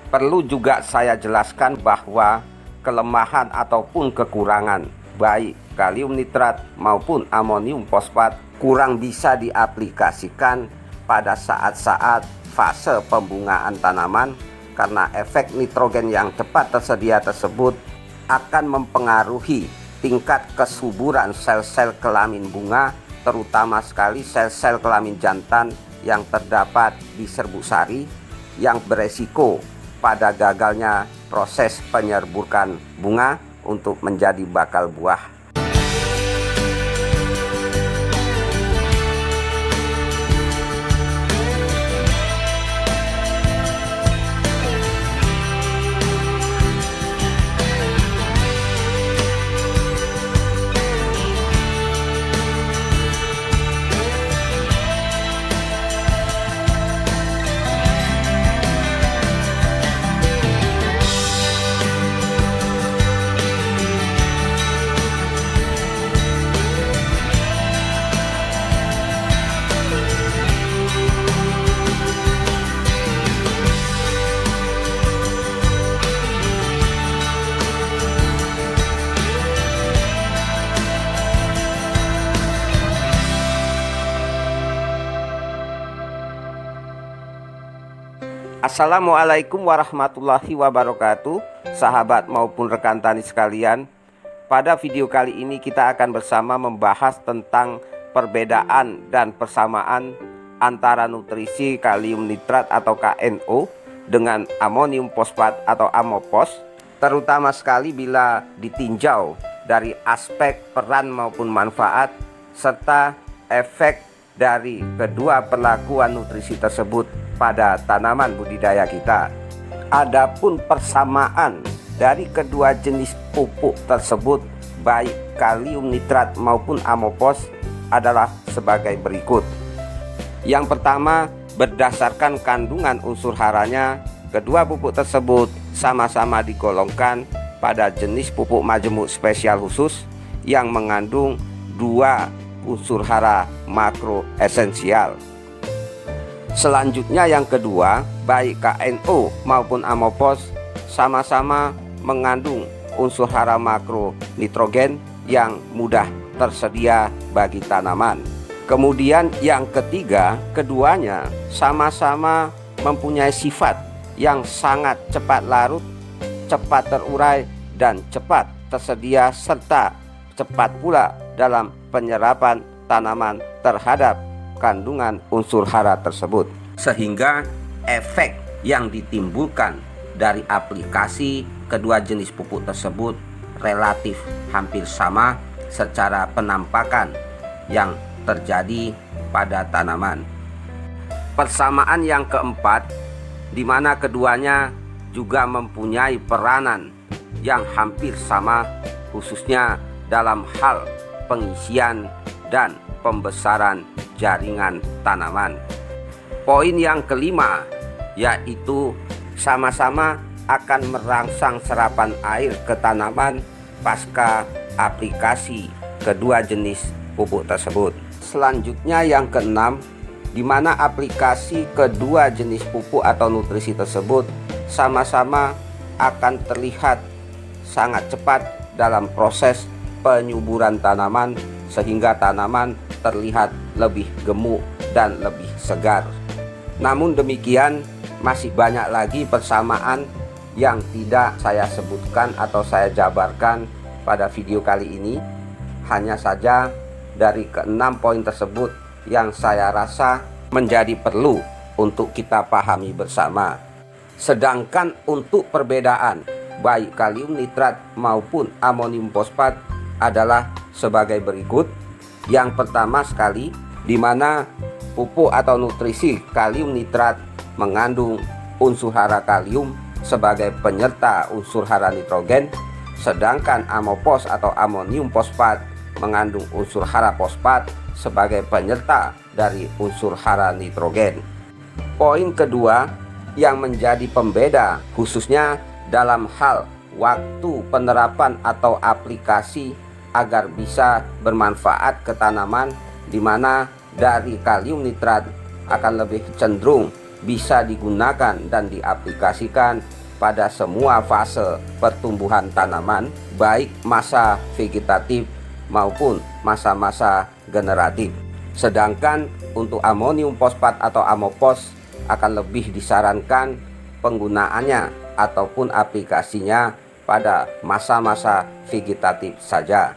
Perlu juga saya jelaskan bahwa kelemahan ataupun kekurangan baik kalium nitrat maupun amonium fosfat kurang bisa diaplikasikan pada saat-saat fase pembungaan tanaman karena efek nitrogen yang cepat tersedia tersebut akan mempengaruhi tingkat kesuburan sel-sel kelamin bunga, terutama sekali sel-sel kelamin jantan yang terdapat di serbuk sari yang beresiko pada gagalnya proses penyerbukan bunga untuk menjadi bakal buah. Assalamualaikum warahmatullahi wabarakatuh, sahabat maupun rekan tani sekalian. Pada video kali ini kita akan bersama membahas tentang perbedaan dan persamaan antara nutrisi kalium nitrat atau KNO dengan amonium fosfat atau amopos, terutama sekali bila ditinjau dari aspek peran maupun manfaat serta efek dari kedua perlakuan nutrisi tersebut pada tanaman budidaya kita. Adapun persamaan dari kedua jenis pupuk tersebut baik kalium nitrat maupun amopos adalah sebagai berikut. Yang pertama, berdasarkan kandungan unsur haranya, kedua pupuk tersebut sama-sama digolongkan pada jenis pupuk majemuk spesial khusus yang mengandung dua unsur hara makro esensial. Selanjutnya yang kedua, baik KNO maupun amopos sama-sama mengandung unsur hara makro nitrogen yang mudah tersedia bagi tanaman. Kemudian yang ketiga, keduanya sama-sama mempunyai sifat yang sangat cepat larut, cepat terurai, dan cepat tersedia serta cepat pula dalam penyerapan tanaman terhadap kandungan unsur hara tersebut, sehingga efek yang ditimbulkan dari aplikasi kedua jenis pupuk tersebut relatif hampir sama secara penampakan yang terjadi pada tanaman. Persamaan yang keempat, di mana keduanya juga mempunyai peranan yang hampir sama khususnya dalam hal pengisian dan pembesaran jaringan tanaman. Poin yang kelima yaitu sama-sama akan merangsang serapan air ke tanaman pasca aplikasi kedua jenis pupuk tersebut. Selanjutnya yang keenam, di mana aplikasi kedua jenis pupuk atau nutrisi tersebut sama-sama akan terlihat sangat cepat dalam proses penyuburan tanaman sehingga tanaman terlihat lebih gemuk dan lebih segar. Namun demikian, masih banyak lagi persamaan yang tidak saya sebutkan atau saya jabarkan pada video kali ini. Hanya saja dari keenam poin tersebut yang saya rasa menjadi perlu untuk kita pahami bersama. Sedangkan untuk perbedaan baik kalium nitrat maupun amonium fosfat adalah sebagai berikut. Yang pertama sekali, di mana pupuk atau nutrisi kalium nitrat mengandung unsur hara kalium sebagai penyerta unsur hara nitrogen, sedangkan amopos atau amonium fosfat mengandung unsur hara fosfat sebagai penyerta dari unsur hara nitrogen. Poin kedua yang menjadi pembeda khususnya dalam hal waktu penerapan atau aplikasi agar bisa bermanfaat ke tanaman, di mana dari kalium nitrat akan lebih cenderung bisa digunakan dan diaplikasikan pada semua fase pertumbuhan tanaman, baik masa vegetatif maupun masa-masa generatif. Sedangkan untuk amonium fosfat atau amopos akan lebih disarankan penggunaannya ataupun aplikasinya pada masa-masa vegetatif saja.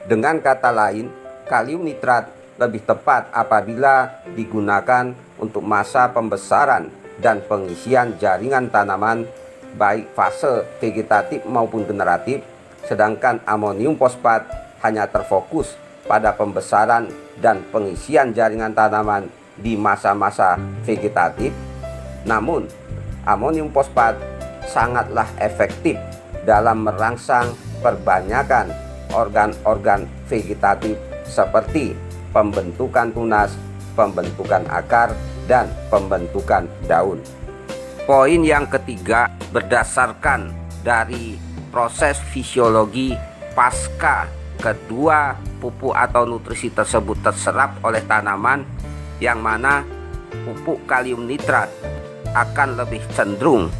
Dengan kata lain, kalium nitrat lebih tepat apabila digunakan untuk masa pembesaran dan pengisian jaringan tanaman baik fase vegetatif maupun generatif, sedangkan amonium fosfat hanya terfokus pada pembesaran dan pengisian jaringan tanaman di masa-masa vegetatif. Namun, amonium fosfat sangatlah efektif dalam merangsang perbanyakan organ-organ vegetatif seperti pembentukan tunas, pembentukan akar, dan pembentukan daun. Poin yang ketiga, berdasarkan dari proses fisiologi pasca kedua pupuk atau nutrisi tersebut terserap oleh tanaman, yang mana pupuk kalium nitrat akan lebih cenderung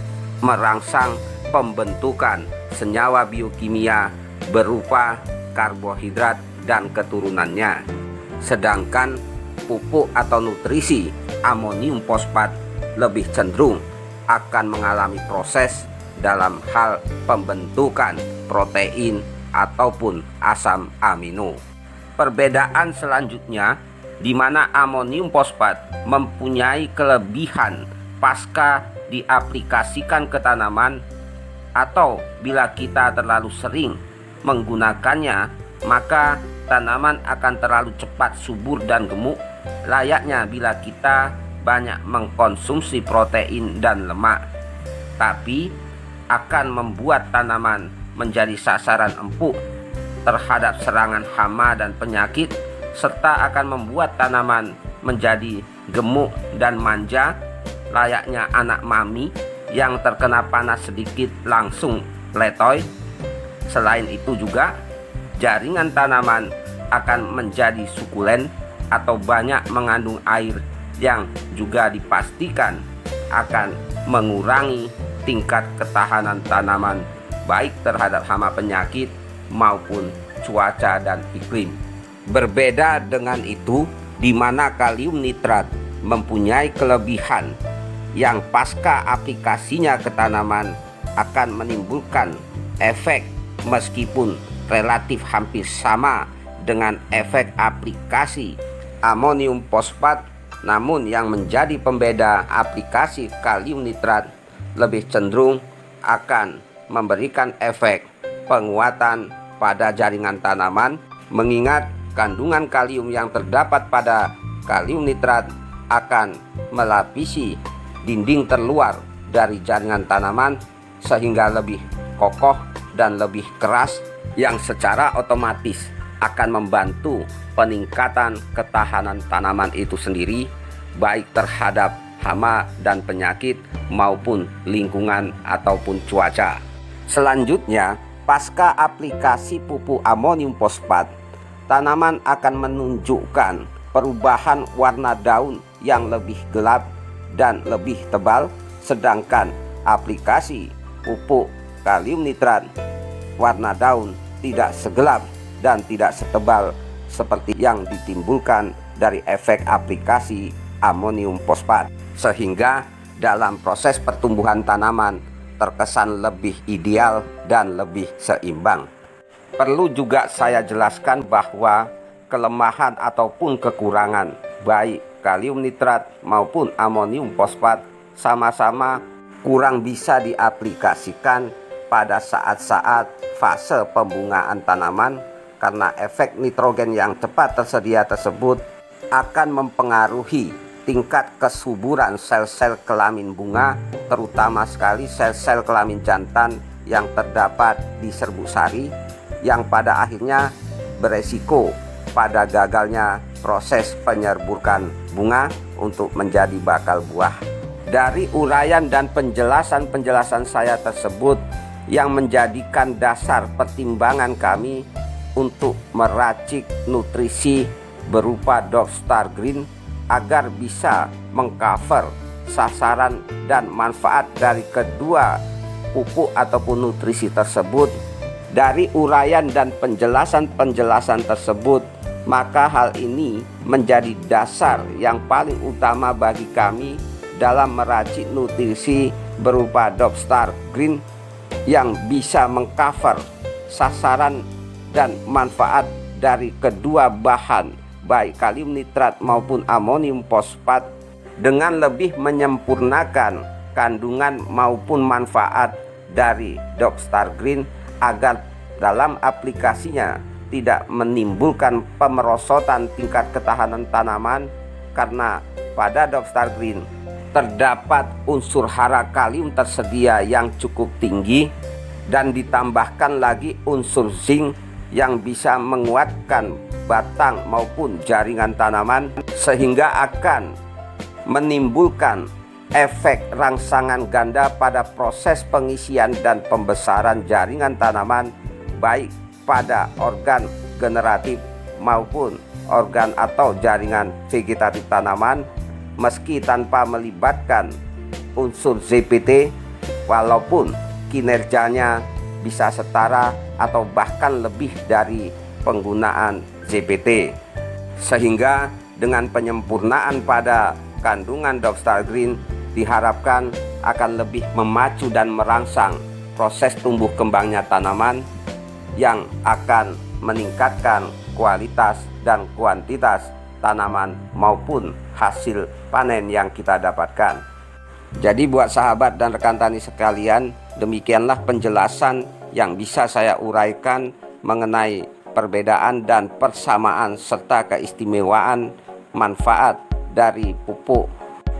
merangsang pembentukan senyawa biokimia berupa karbohidrat dan keturunannya. Sedangkan pupuk atau nutrisi amonium fosfat lebih cenderung akan mengalami proses dalam hal pembentukan protein ataupun asam amino. Perbedaan selanjutnya di mana amonium fosfat mempunyai kelebihan pasca diaplikasikan ke tanaman, atau bila kita terlalu sering menggunakannya maka tanaman akan terlalu cepat subur dan gemuk, layaknya bila kita banyak mengkonsumsi protein dan lemak, tapi akan membuat tanaman menjadi sasaran empuk terhadap serangan hama dan penyakit, serta akan membuat tanaman menjadi gemuk dan manja layaknya anak mami yang terkena panas sedikit langsung letoy. Selain itu juga jaringan tanaman akan menjadi sukulen atau banyak mengandung air, yang juga dipastikan akan mengurangi tingkat ketahanan tanaman baik terhadap hama penyakit maupun cuaca dan iklim. Berbeda dengan itu, di mana kalium nitrat mempunyai kelebihan yang pasca aplikasinya ke tanaman akan menimbulkan efek meskipun relatif hampir sama dengan efek aplikasi amonium fosfat, namun yang menjadi pembeda aplikasi kalium nitrat lebih cenderung akan memberikan efek penguatan pada jaringan tanaman, mengingat kandungan kalium yang terdapat pada kalium nitrat akan melapisi dinding terluar dari jaringan tanaman sehingga lebih kokoh dan lebih keras, yang secara otomatis akan membantu peningkatan ketahanan tanaman itu sendiri baik terhadap hama dan penyakit maupun lingkungan ataupun cuaca. Selanjutnya, pasca aplikasi pupuk amonium fosfat, tanaman akan menunjukkan perubahan warna daun yang lebih gelap dan lebih tebal, sedangkan aplikasi pupuk kalium nitrat, warna daun tidak segelap dan tidak setebal seperti yang ditimbulkan dari efek aplikasi amonium fosfat, sehingga dalam proses pertumbuhan tanaman terkesan lebih ideal dan lebih seimbang. Perlu juga saya jelaskan bahwa kelemahan ataupun kekurangan baik kalium nitrat maupun amonium fosfat sama-sama kurang bisa diaplikasikan pada saat-saat fase pembungaan tanaman, karena efek nitrogen yang cepat tersedia tersebut akan mempengaruhi tingkat kesuburan sel-sel kelamin bunga, terutama sekali sel-sel kelamin jantan yang terdapat di serbuk sari, yang pada akhirnya beresiko pada gagalnya proses penyerbukan bunga untuk menjadi bakal buah. Dari uraian dan penjelasan saya tersebut yang menjadikan dasar pertimbangan kami untuk meracik nutrisi berupa Dog Star Green agar bisa mengcover sasaran dan manfaat dari kedua pupuk ataupun nutrisi tersebut. Dari uraian dan penjelasan-penjelasan tersebut, maka hal ini menjadi dasar yang paling utama bagi kami dalam meracik nutrisi berupa Dopstar Green yang bisa mengcover sasaran dan manfaat dari kedua bahan baik kalium nitrat maupun amonium fosfat dengan lebih menyempurnakan kandungan maupun manfaat dari Dopstar Green agar dalam aplikasinya tidak menimbulkan pemerosotan tingkat ketahanan tanaman, karena pada Dopstar Green terdapat unsur hara kalium tersedia yang cukup tinggi dan ditambahkan lagi unsur zinc yang bisa menguatkan batang maupun jaringan tanaman, sehingga akan menimbulkan efek rangsangan ganda pada proses pengisian dan pembesaran jaringan tanaman baik pada organ generatif maupun organ atau jaringan vegetatif tanaman, meski tanpa melibatkan unsur ZPT, walaupun kinerjanya bisa setara atau bahkan lebih dari penggunaan ZPT. Sehingga dengan penyempurnaan pada kandungan Dopstar Green diharapkan akan lebih memacu dan merangsang proses tumbuh kembangnya tanaman yang akan meningkatkan kualitas dan kuantitas tanaman maupun hasil panen yang kita dapatkan. Jadi buat sahabat dan rekan tani sekalian, demikianlah penjelasan yang bisa saya uraikan mengenai perbedaan dan persamaan serta keistimewaan manfaat dari pupuk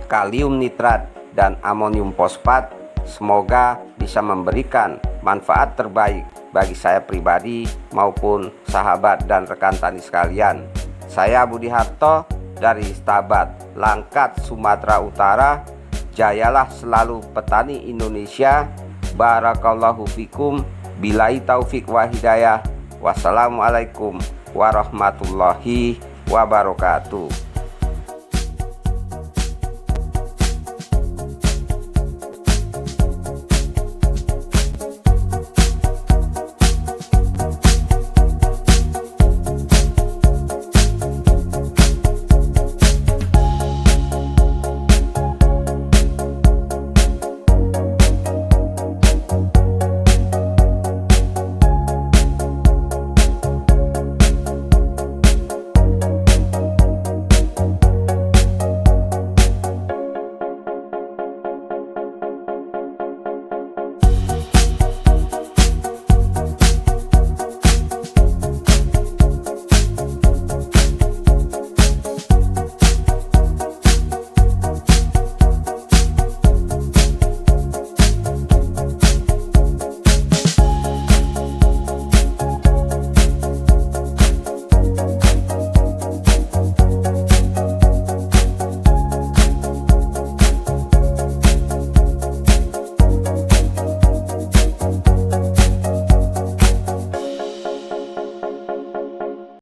kalium nitrat dan amonium fosfat. Semoga bisa memberikan manfaat terbaik bagi saya pribadi maupun sahabat dan rekan tani sekalian. Saya Budi Harto dari Stabat Langkat, Sumatera Utara. Jayalah selalu petani Indonesia. Barakallahu fikum. Billahi taufik wa hidayah. Wassalamualaikum warahmatullahi wabarakatuh.